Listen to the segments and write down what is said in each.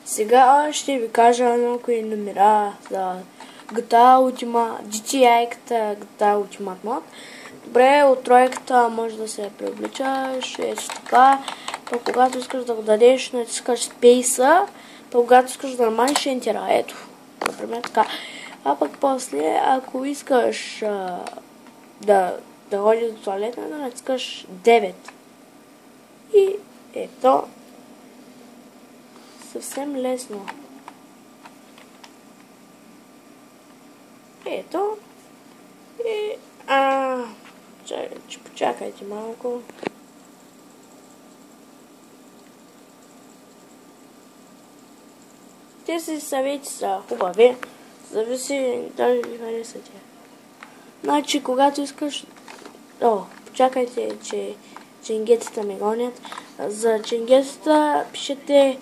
Сега ще ви кажа някои номера за GTA Ultimate, GTI-ката GTA Ultimate Mod. Добре, от тройката може да се преобличаш, ето така. То когато искаш да го дадеш, натискаш Space-а, то когато искаш да намалиш Enter-а, ето, например така. А пък после, ако искаш да ходиш до туалетна, да натискаш 9. И ето, съвсем лесно. Ето. И почакайте малко. Тези съвети са хубави. Зависи дали ви харесате. Значи, когато искаш... почакайте, че ченгетата ме гонят. За ченгетата пишете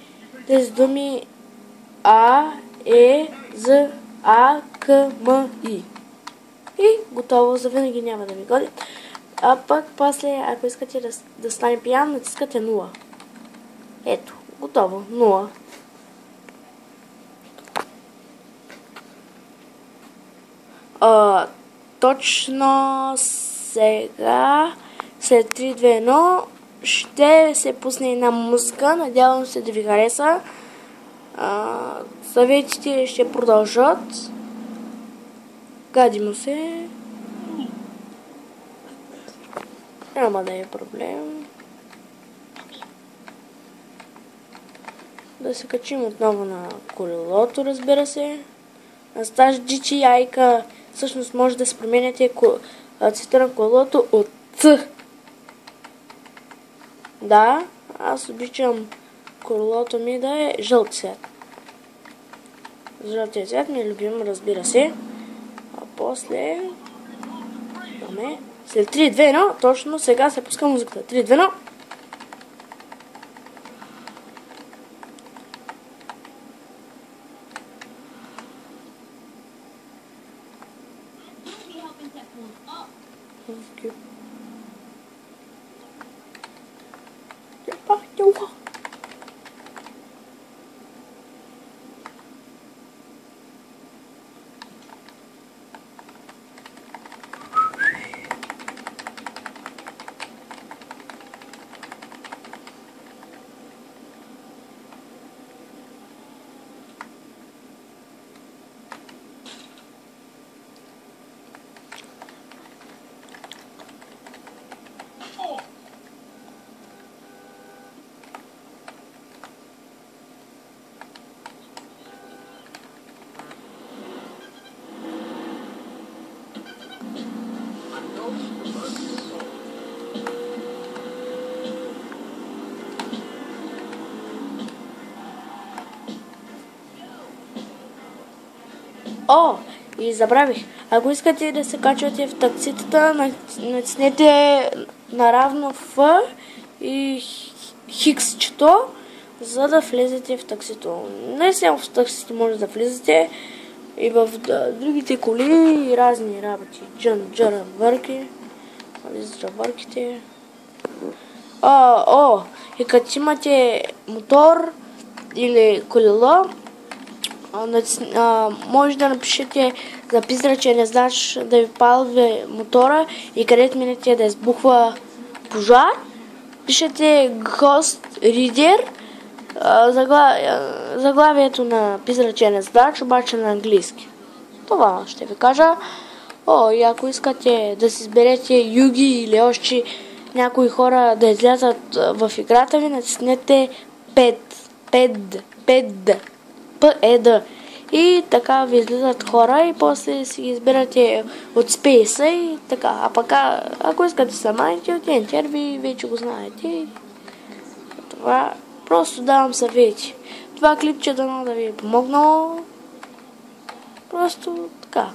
тези думи А, Е, З, А, К, М, И. И готово, завинаги няма да ви гони. А пък после, ако искате да стане пиян, натискате 0. Ето, готово, 0. Точно сега, след 3, 2, 1, ще се пусне една музика. Надявам се да ви хареса. Съветите ще продължат. Гади му се. Няма да е проблем. Да се качим отново на колелото, разбира се. На тази GTI-ка всъщност може да се променяте цвета на колелото от Ц. Да, аз обичам колелото ми да е жълт цвят. Жълтия цвят ми е любим, разбира се. А после... След 3, 2, 1, точно сега се пуска музиката. 3, 2, 1. И забравих. Ако искате да се качвате в такситата, натиснете наравно F и хиксчето, за да влезете в таксито. Не само в таксито може да влезете, и в другите коли и разни работи. Джавърки. И като имате мотор или колело, може да напишете за призрачен знач да ви палва мотора и където минете да избухва пожар. Пишете Ghost Reader, заглавието на призрачен знач, обаче на английски. Това ще ви кажа. И ако искате да си изберете Юги или още някои хора да излязат в играта ви, натиснете PED. И така ви излизат хора и после си ги избирате от спейса и така. А пък ако искате саманите от Enter, ви вече го знаете. Това просто давам съвети. Това клипче дано да ви е помогнало. Просто така.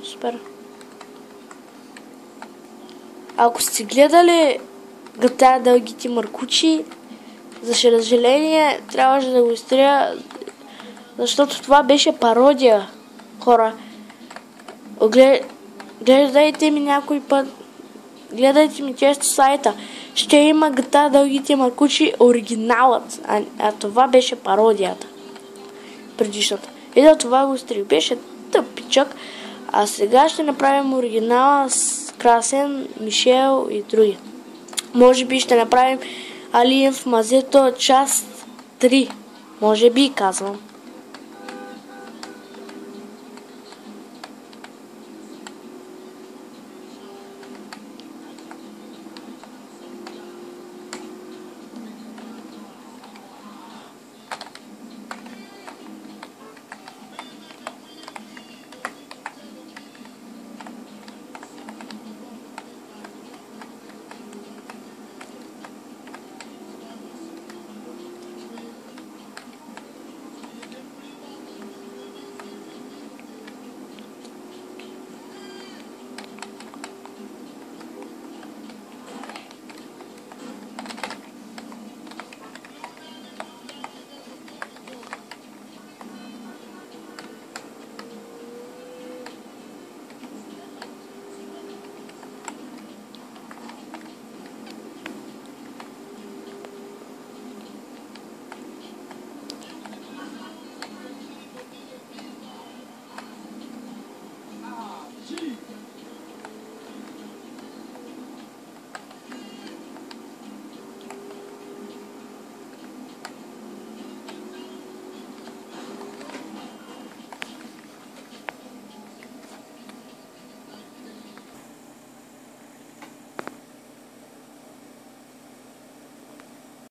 Супер. Ако сте гледали GTA Дългите мъркучи, за съжаление трябваше да го изтрия, защото това беше пародия, хора. Гледайте ми някой път, гледайте ми често сайта. ще има GTA Дългите Маркучи оригиналът, а това беше пародията. Предишната. И за това го стрих. Беше тъпичък. А сега ще направим оригинала с Красен, Мишел и други. Може би ще направим Алиен в мазето част 3. Може би, казвам.